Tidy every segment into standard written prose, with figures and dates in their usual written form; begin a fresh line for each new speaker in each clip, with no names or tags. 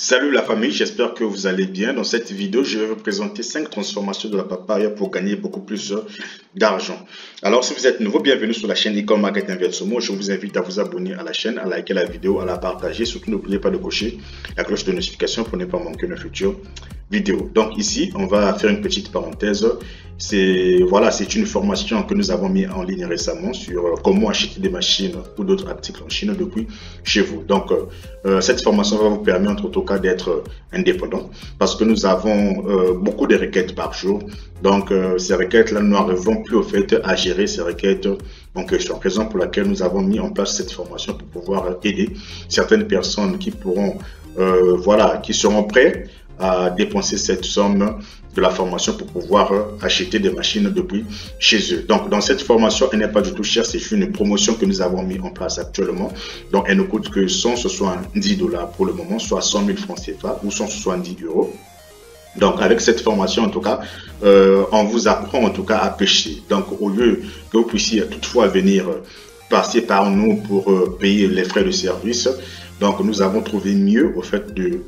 Salut la famille, j'espère que vous allez bien. Dans cette vidéo, je vais vous présenter 5 transformations de la papaye pour gagner beaucoup plus d'argent. Alors, si vous êtes nouveau, bienvenue sur la chaîne e-com Market Inversement. Je vous invite à vous abonner à la chaîne, à liker la vidéo, à la partager. Surtout, n'oubliez pas de cocher la cloche de notification pour ne pas manquer nos futures vidéos. Donc ici, on va faire une petite parenthèse. C'est une formation que nous avons mis en ligne récemment sur comment acheter des machines ou d'autres articles en Chine depuis chez vous. Donc, cette formation va vous permettre en tout cas d'être indépendant parce que nous avons beaucoup de requêtes par jour. Donc, ces requêtes-là, nous n'arrivons plus au fait à gérer ces requêtes en question. Raison pour laquelle nous avons mis en place cette formation pour pouvoir aider certaines personnes qui pourront, qui seront prêtes à dépenser cette somme de la formation pour pouvoir acheter des machines depuis chez eux. Donc, dans cette formation, elle n'est pas du tout chère, c'est une promotion que nous avons mis en place actuellement. Donc, elle ne coûte que 170 $ pour le moment, soit 100 000 francs CFA ou 170 €. Donc, avec cette formation, en tout cas, on vous apprend en tout cas à pêcher. Donc, au lieu que vous puissiez toutefois venir passer par nous pour payer les frais de service, donc nous avons trouvé mieux au fait de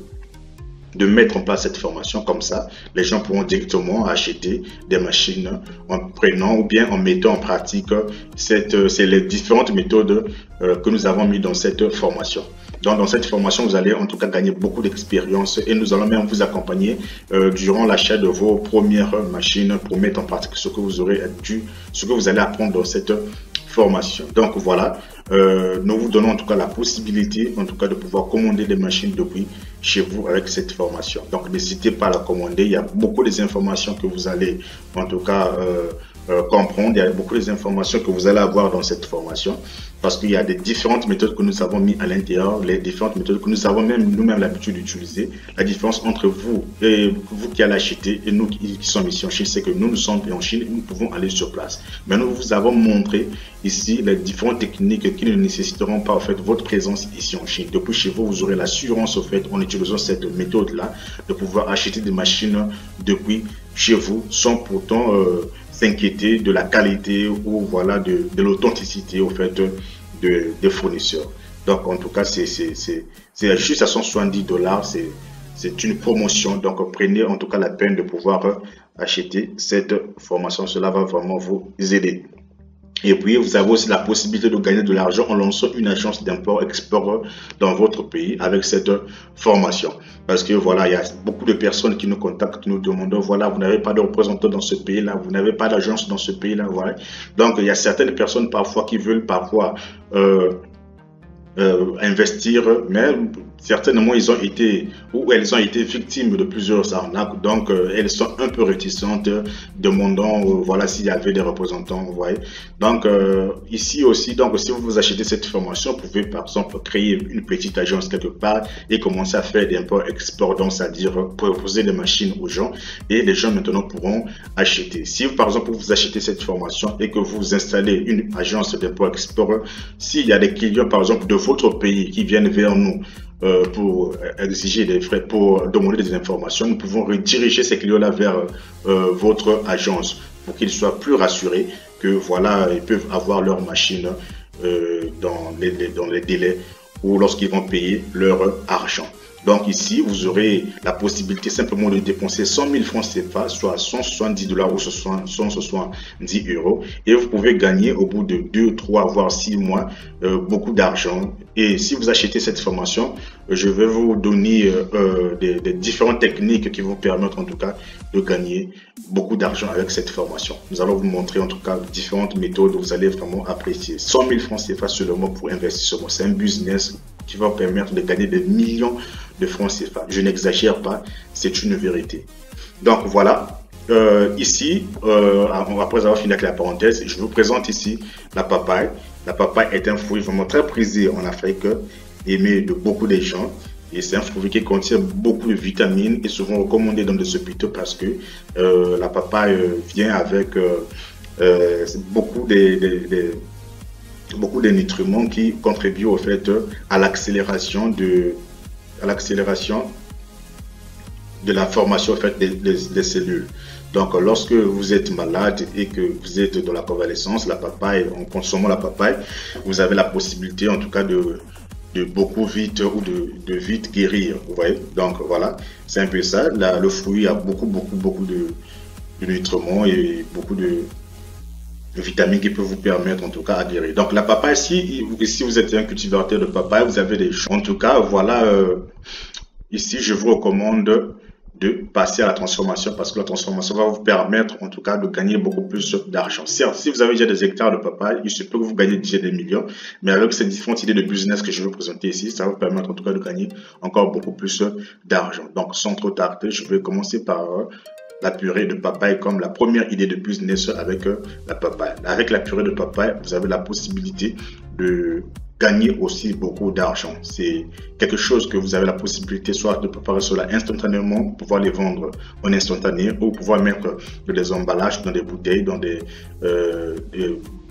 mettre en place cette formation. Comme ça, les gens pourront directement acheter des machines en prenant ou bien en mettant en pratique les différentes méthodes que nous avons mis dans cette formation. Donc, dans cette formation, vous allez en tout cas gagner beaucoup d'expérience et nous allons même vous accompagner durant l'achat de vos premières machines pour mettre en pratique ce que vous allez apprendre dans cette formation. Donc voilà, nous vous donnons en tout cas la possibilité en tout cas de pouvoir commander des machines depuis chez vous avec cette formation. Donc n'hésitez pas à la commander, il y a beaucoup des informations que vous allez en tout cas comprendre, il y a beaucoup des informations que vous allez avoir dans cette formation parce qu'il y a des différentes méthodes que nous avons mis à l'intérieur, les différentes méthodes que nous avons nous-mêmes l'habitude d'utiliser. La différence entre vous et vous qui allez acheter et nous qui sommes ici en Chine, c'est que nous sommes en Chine et nous pouvons aller sur place. Mais nous vous avons montré ici les différentes techniques qui ne nécessiteront pas en fait votre présence ici en Chine. Depuis chez vous, vous aurez l'assurance au fait en utilisant cette méthode-là de pouvoir acheter des machines depuis chez vous sans pourtant s'inquiéter de la qualité ou voilà de l'authenticité au fait des fournisseurs. Donc en tout cas c'est juste à 170 $, c'est une promotion. Donc prenez en tout cas la peine de pouvoir acheter cette formation, cela va vraiment vous aider. Et puis, vous avez aussi la possibilité de gagner de l'argent en lançant une agence d'import-export dans votre pays avec cette formation. Parce que voilà, il y a beaucoup de personnes qui nous contactent, qui nous demandent, voilà, vous n'avez pas de représentant dans ce pays-là, vous n'avez pas d'agence dans ce pays-là, voilà. Donc, il y a certaines personnes parfois qui veulent parfois investir, mais certainement ils ont été ou elles ont été victimes de plusieurs arnaques, donc elles sont un peu réticentes, demandant voilà s'il y avait des représentants, vous voyez. Donc ici aussi, donc si vous achetez cette formation, vous pouvez par exemple créer une petite agence quelque part et commencer à faire des import-export, donc c'est-à-dire proposer des machines aux gens et les gens maintenant pourront acheter. Si par exemple vous achetez cette formation et que vous installez une agence d'import-export, s'il y a des clients par exemple de votre pays qui viennent vers nous pour exiger des frais, pour demander des informations, nous pouvons rediriger ces clients-là vers votre agence pour qu'ils soient plus rassurés que voilà, ils peuvent avoir leur machine dans les délais ou lorsqu'ils vont payer leur argent. Donc ici, vous aurez la possibilité simplement de dépenser 100 000 francs CFA, soit 170 $ ou 170 € et vous pouvez gagner au bout de 2, 3, voire 6 mois beaucoup d'argent. Et si vous achetez cette formation, je vais vous donner des différentes techniques qui vont permettre en tout cas de gagner beaucoup d'argent avec cette formation. Nous allons vous montrer en tout cas différentes méthodes, vous allez vraiment apprécier. 100 000 francs CFA seulement pour investissement, c'est un business qui va permettre de gagner des millions de francs CFA. Je n'exagère pas, c'est une vérité. Donc voilà, ici, après avoir fini avec la parenthèse, je vous présente ici la papaye. La papaye est un fruit vraiment très prisé en Afrique, aimé de beaucoup de gens. Et c'est un fruit qui contient beaucoup de vitamines et souvent recommandé dans des hôpitaux parce que la papaye vient avec beaucoup de nutriments qui contribuent au fait à l'accélération de la formation en fait des cellules. Donc lorsque vous êtes malade et que vous êtes dans la convalescence, la papaye, en consommant la papaye, vous avez la possibilité en tout cas de beaucoup vite ou de vite guérir, vous voyez. Donc voilà, c'est un peu ça. Le fruit a beaucoup de nutriments et beaucoup de vitamines qui peuvent vous permettre en tout cas à guérir. Donc la papaye, si vous êtes un cultivateur de papaye, vous avez des choses. En tout cas, voilà, ici je vous recommande de passer à la transformation parce que la transformation va vous permettre en tout cas de gagner beaucoup plus d'argent. Certes, si vous avez déjà des hectares de papaye, il se peut que vous gagnez déjà des millions, mais avec ces différentes idées de business que je vais vous présenter ici, ça va vous permettre en tout cas de gagner encore beaucoup plus d'argent. Donc sans trop tarder, je vais commencer par la purée de papaye comme la première idée de business avec la papaye. Avec la purée de papaye, vous avez la possibilité de gagner aussi beaucoup d'argent. C'est quelque chose que vous avez la possibilité soit de préparer cela instantanément, pouvoir les vendre en instantané ou pouvoir mettre des emballages dans des bouteilles, dans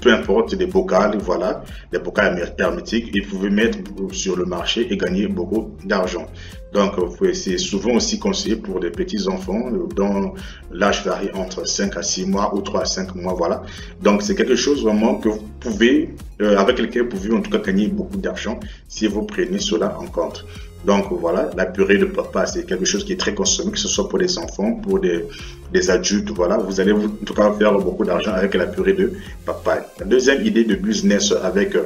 peu importe, des bocals, voilà, des bocals hermétiques, et vous pouvez mettre sur le marché et gagner beaucoup d'argent. Donc, c'est souvent aussi conseillé pour des petits enfants dont l'âge varie entre 5 à 6 mois ou 3 à 5 mois, voilà. Donc, c'est quelque chose vraiment que vous pouvez, avec lequel vous pouvez en tout cas gagner beaucoup d'argent si vous prenez cela en compte. Donc voilà, la purée de papaye, c'est quelque chose qui est très consommé, que ce soit pour les enfants, pour des adultes, voilà. Vous allez en tout cas faire beaucoup d'argent avec la purée de papaye. La deuxième idée de business avec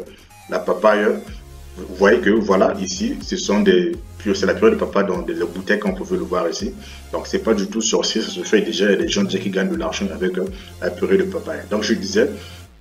la papaye, vous voyez que voilà, ici, c'est la purée de papaye dans des bouteilles comme vous pouvez le voir ici. Donc c'est pas du tout sorcier, ça se fait déjà, il y a des gens déjà qui gagnent de l'argent avec la purée de papaye. Donc je disais,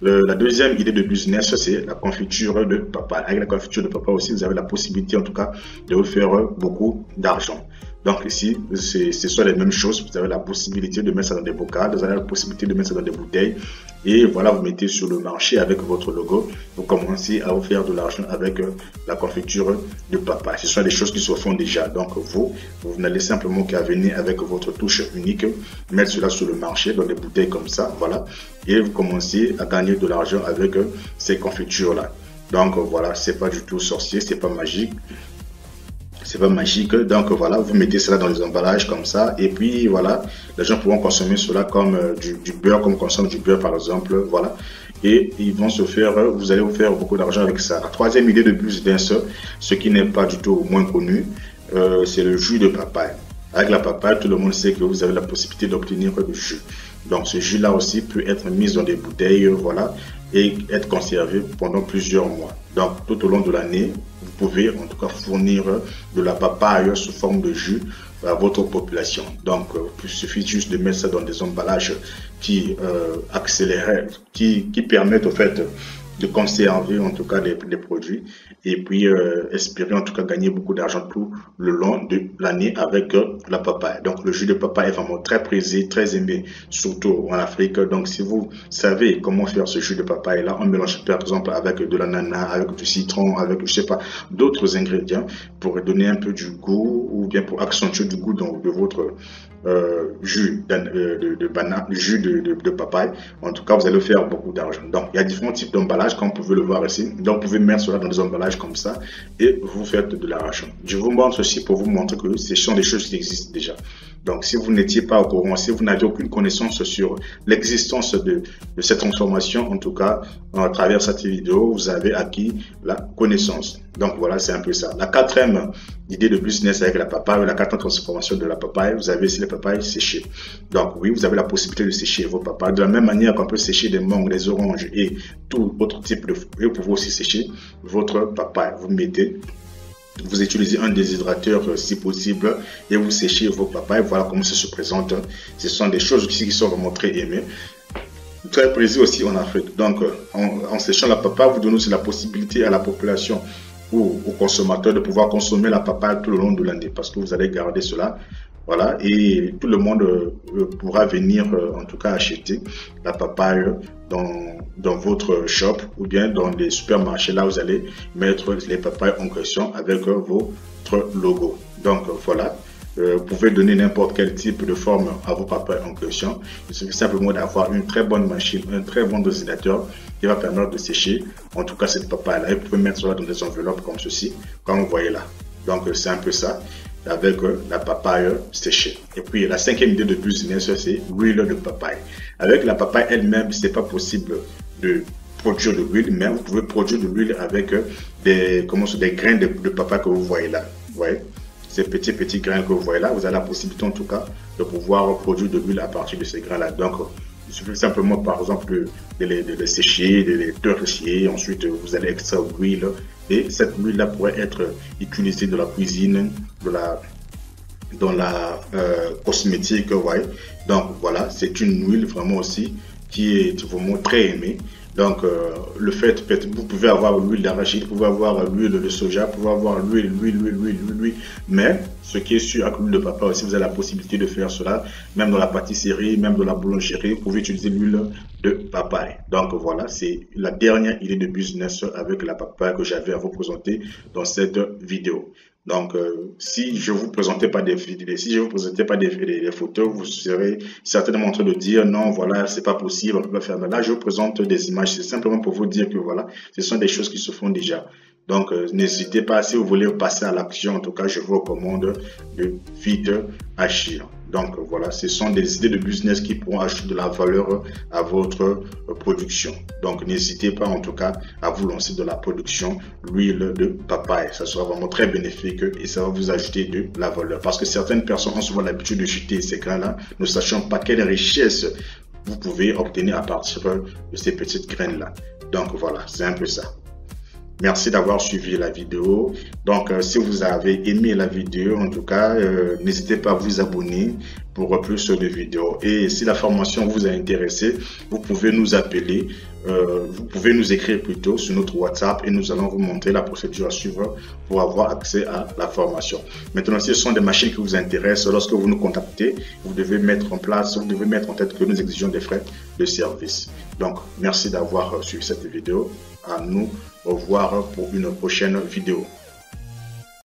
la deuxième idée de business, c'est la confiture de papaye. Avec la confiture de papaye aussi, vous avez la possibilité en tout cas de vous faire beaucoup d'argent. Donc ici, ce sont les mêmes choses. Vous avez la possibilité de mettre ça dans des bocaux, vous avez la possibilité de mettre ça dans des bouteilles. Et voilà, vous mettez sur le marché avec votre logo. Vous commencez à vous faire de l'argent avec la confiture de papaye. Ce sont des choses qui se font déjà. Donc vous n'allez simplement qu'à venir avec votre touche unique, mettre cela sur le marché dans des bouteilles comme ça, voilà. Et vous commencez à gagner de l'argent avec ces confitures-là. Donc voilà, c'est pas du tout sorcier, c'est pas magique. C'est pas magique, donc voilà, vous mettez cela dans les emballages comme ça, et puis voilà, les gens pourront consommer cela comme du beurre, comme on consomme du beurre par exemple, voilà, et ils vont vous allez vous faire beaucoup d'argent avec ça. La troisième idée de business, ce qui n'est pas du tout moins connu, c'est le jus de papaye. Avec la papaye, tout le monde sait que vous avez la possibilité d'obtenir du jus. Donc ce jus-là aussi peut être mis dans des bouteilles, voilà, et être conservé pendant plusieurs mois. Donc tout au long de l'année, vous pouvez en tout cas fournir de la papaye sous forme de jus à votre population. Donc il suffit juste de mettre ça dans des emballages qui qui permettent au fait de conserver en tout cas les produits et puis espérer en tout cas gagner beaucoup d'argent tout le long de l'année avec la papaye. Donc le jus de papaye est vraiment très prisé, très aimé, surtout en Afrique. Donc si vous savez comment faire ce jus de papaye là, on mélange par exemple avec de l'ananas, avec du citron, avec je sais pas d'autres ingrédients pour donner un peu du goût ou bien pour accentuer du goût de votre jus de banane, jus de papaye. En tout cas, vous allez faire beaucoup d'argent. Donc, il y a différents types d'emballages, comme vous pouvez le voir ici. Donc, vous pouvez mettre cela dans des emballages comme ça et vous faites de l'argent. Je vous montre ceci pour vous montrer que ce sont des choses qui existent déjà. Donc, si vous n'étiez pas au courant, si vous n'avez aucune connaissance sur l'existence de cette transformation, en tout cas, à travers cette vidéo, vous avez acquis la connaissance. Donc, voilà, c'est un peu ça. La quatrième idée de business avec la papaye, la quatrième transformation de la papaye, vous avez ici les papayes séchées. Donc, oui, vous avez la possibilité de sécher vos papayes. De la même manière qu'on peut sécher des mangues, des oranges et tout autre type de fruits, vous pouvez aussi sécher votre papaye. Vous utilisez un déshydrateur si possible et vous séchez vos papayes. Voilà comment ça se présente. Ce sont des choses qui sont vraiment très aimées. Très prisées aussi en Afrique. Donc, en séchant la papaye, vous donnez aussi la possibilité à la population ou aux consommateurs de pouvoir consommer la papaye tout le long de l'année parce que vous allez garder cela. Voilà, et tout le monde pourra venir en tout cas acheter la papaye dans votre shop ou bien dans les supermarchés. Là, vous allez mettre les papayes en question avec votre logo. Donc voilà, vous pouvez donner n'importe quel type de forme à vos papayes en question. Il suffit simplement d'avoir une très bonne machine, un très bon dosinateur qui va permettre de sécher en tout cas cette papaye-là. Et vous pouvez mettre cela dans des enveloppes comme ceci, comme vous voyez là. Donc c'est un peu ça avec la papaye séchée. Et puis la cinquième idée de business, c'est l'huile de papaye. Avec la papaye elle-même, c'est pas possible de produire de l'huile, mais vous pouvez produire de l'huile avec des grains de papaye que vous voyez là. Vous voyez, ces petits grains que vous voyez là, vous avez la possibilité en tout cas de pouvoir produire de l'huile à partir de ces grains-là. Donc, il suffit simplement, par exemple, de les sécher, de les torréfier. Ensuite, vous allez extraire l'huile. Et cette huile-là pourrait être utilisée dans la cuisine, dans la cosmétique, vous voyez. Donc, voilà, c'est une huile vraiment aussi qui est vraiment très aimée. Donc, le fait, vous pouvez avoir l'huile d'arachide, vous pouvez avoir l'huile de soja, vous pouvez avoir l'huile, mais ce qui est sûr avec l'huile de papaye aussi, vous avez la possibilité de faire cela, même dans la pâtisserie, même dans la boulangerie, vous pouvez utiliser l'huile de papaye. Donc, voilà, c'est la dernière idée de business avec la papaye que j'avais à vous présenter dans cette vidéo. Donc, si je vous présentais pas des vidéos, si je vous présentais pas des photos, vous serez certainement en train de dire non, voilà, c'est pas possible, on peut pas faire. Mais là, je vous présente des images. C'est simplement pour vous dire que voilà, ce sont des choses qui se font déjà. Donc, n'hésitez pas, si vous voulez passer à l'action, en tout cas, je vous recommande de vite agir. Donc, voilà, ce sont des idées de business qui pourront ajouter de la valeur à votre production. Donc, n'hésitez pas, en tout cas, à vous lancer dans la production l'huile de papaye. Ça sera vraiment très bénéfique et ça va vous ajouter de la valeur. Parce que certaines personnes ont souvent l'habitude de jeter ces grains-là, ne sachant pas quelle richesse vous pouvez obtenir à partir de ces petites graines-là. Donc, voilà, c'est un peu ça. Merci d'avoir suivi la vidéo. Donc, si vous avez aimé la vidéo, en tout cas, n'hésitez pas à vous abonner pour plus de vidéos. Et si la formation vous a intéressé, vous pouvez nous appeler, vous pouvez nous écrire plutôt sur notre WhatsApp et nous allons vous montrer la procédure à suivre pour avoir accès à la formation. Maintenant, si ce sont des machines qui vous intéressent, lorsque vous nous contactez, vous devez mettre en place, vous devez mettre en tête que nous exigeons des frais de service. Donc, merci d'avoir suivi cette vidéo. À nous revoir pour une prochaine vidéo.